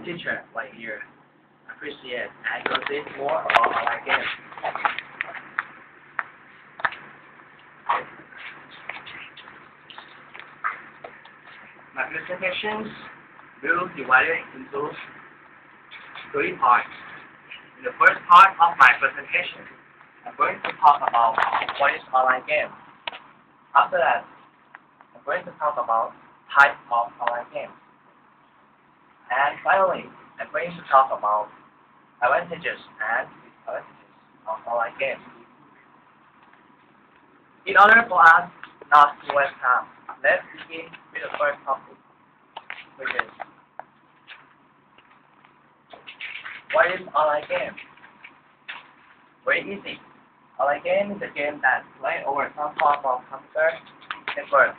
teacher right here. Appreciate and proceed more about online games. My presentations will be divided into 3 parts. In the first part of my presentation, I'm going to talk about what is online game. After that, I'm going to talk about types of online games. And finally, I'm going to talk about advantages and disadvantages of online games. In order for us not to waste time, let's begin with the first topic, which is what is online game? Very easy. Online game is a game that plays over some form of computer network.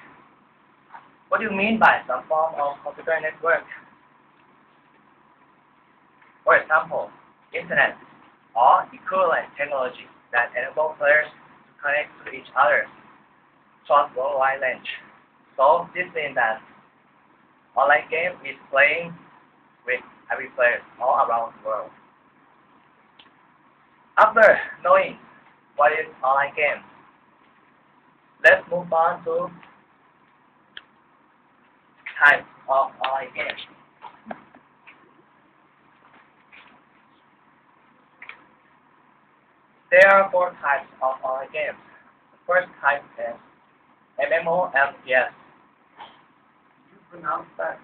What do you mean by some form of computer network? For example, internet or equivalent technology that enable players to connect to each other across worldwide range. So this means that online game is playing with every player all around the world. After knowing what is online game, let's move on to types of online games. There are 4 types of online games. The first type is MMORPG. You pronounce that?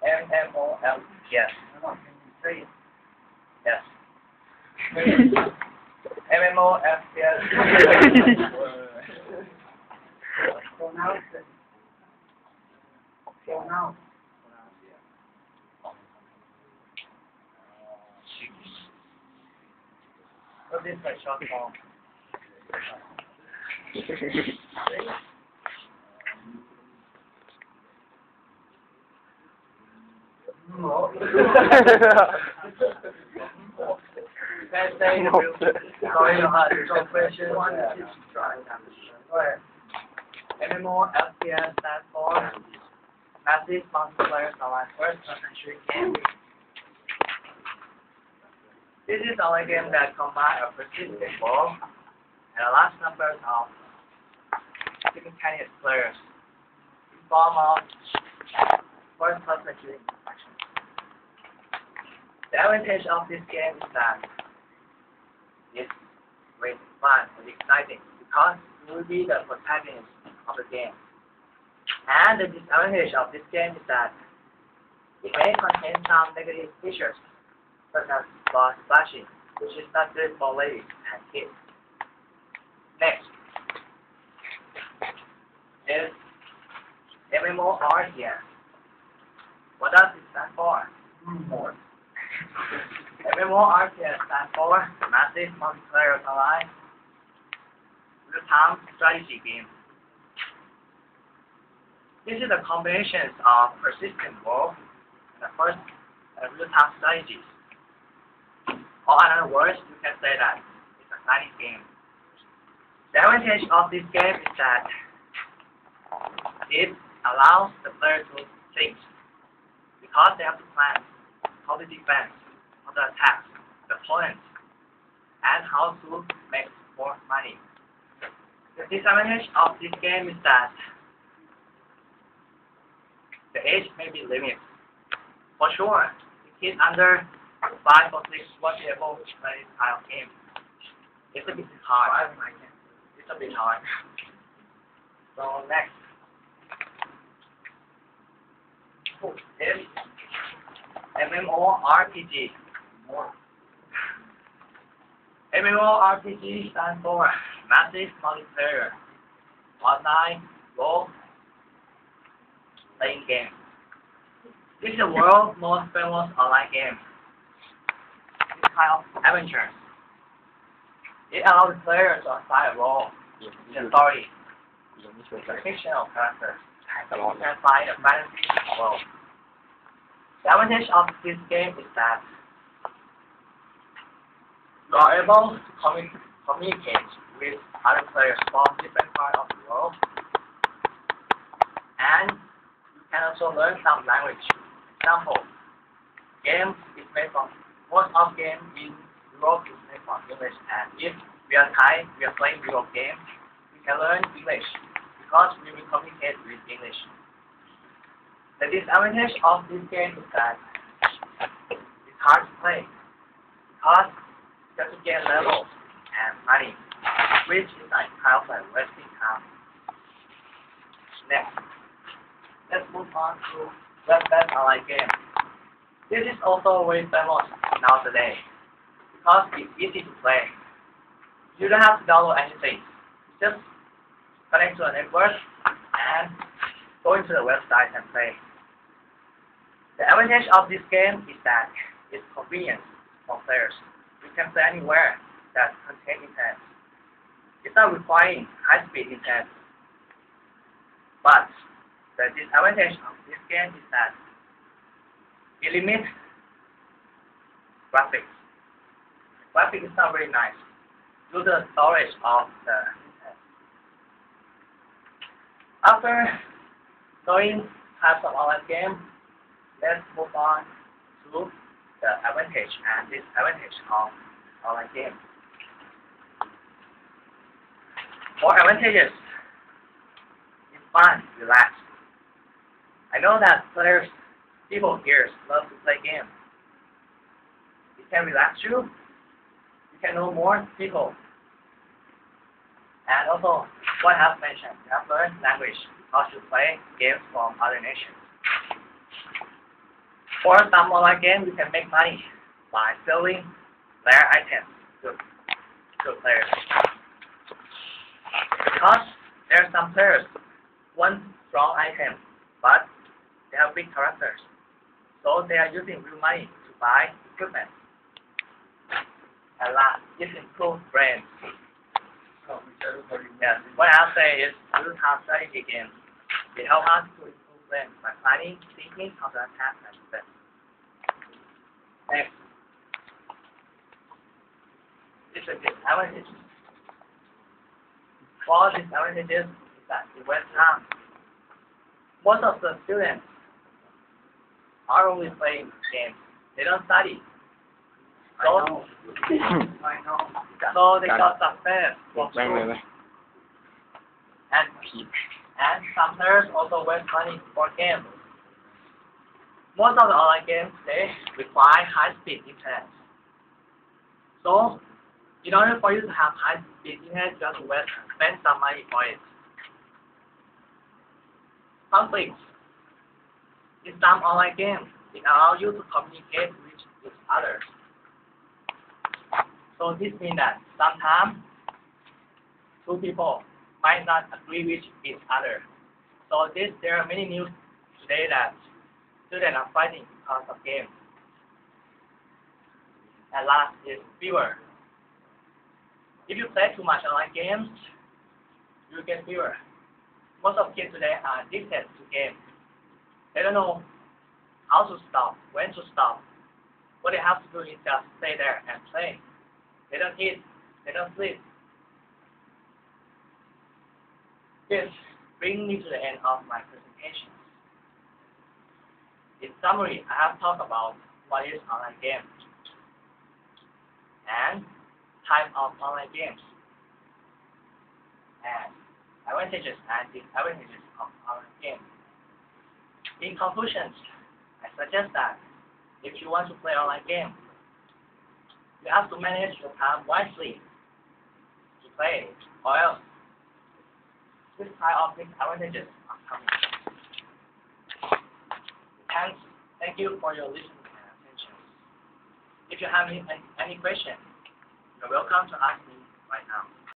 MMORPG. Come on, can you say it? Yes. MMORPG. Pronounce it. Pronounce. What is my short form? No. Sorry, no question. MMORPG stands for Massive Multiplayer Online First-Person Shooting Game. This is online game that combines a persistent world and a large number of simultaneous players in form of first-person shooting action. The advantage of this game is that it's very fun and exciting because you will be the protagonist of the game. And the disadvantage of this game is that it may contain some negative features, such as blood splashing, which is not good for ladies and kids. Next is MMORPG. What does it stand for? MMORPG stands for Massive Multiplayer Online Real-Time Strategy Game. This is a combination of persistent world and first real-time strategies. Or in other words, you can say that it's a exciting game. The advantage of this game is that it allows the player to think because they have to plan how to defend, how to attack the opponent, and how to make more money. The disadvantage of this game is that the age may be limited. For sure, the kids under 5 or 6 won't be able to play this kind of game. It's a bit hard. It's a bit hard. So next is MMORPG. MMORPG stands for Massive Multiplayer Online Role Playing Game. This is the world's most famous online game. This kind of adventure. It allows players to assign a role in the story. It's a fictional character. You can find a fantasy world. The advantage of this game is that you are able to communicate with other players from different parts of the world, and you can also learn some language example, games is made from most of games in Europe is made from English, and if we are Thai, we are playing Europe games, we can learn English because we will communicate with English. The disadvantage of this game is that it's hard to play because you have to get levels and money, which is like kind of like wasting time. Next, let's move on to web-based online game. This is also very famous nowadays because it's easy to play. You don't have to download anything. Just connect to a network and go into the website and play. The advantage of this game is that it's convenient for players. You can play anywhere that contains internet. It's not requiring high-speed internet. But the disadvantage of this game is that it limits graphics. Graphics is not very nice due to the storage of the internet. After knowing types of online games, let's move on to the advantage and disadvantage of online games. For advantages, it's fun, relax. I know that people here love to play games. It can relax you. You can know more people. And also, what I have mentioned, you have learned language because you play games from other nations. For some online games, you can make money by selling rare items to players. Because there are some players want strong items, but they have big characters. So they are using real money to buy equipment. And last, it improves brains. Yes, what I say is use time strategy games. It helps us to improve brains by planning, thinking, how to attack and defend. Next, it's a disadvantage. For disadvantages is that it wastes time. Most of the students are only playing games. They don't study. So, so they got success from school. And some players also waste money for games. Most of the online games today require high-speed internet. So, in order for you to have high-speed internet, you have to spend some money for it. Conflicts. In some online games, it allows you to communicate with each other. So this means that sometimes two people might not agree with each other. So there are many news today that students are fighting because of games. And last is fever. If you play too much online games, you get fever. Most of kids today are addicted to games. They don't know how to stop, when to stop. What they have to do is just stay there and play. They don't eat, they don't sleep. This brings me to the end of my presentation. In summary, I have talked about what is online games and type of online games and advantages and disadvantages of online games. In conclusion, I suggest that if you want to play online games, you have to manage your time wisely to play, or else this type of disadvantages are coming. Thank you for your listening and attention. If you have any question, you're welcome to ask me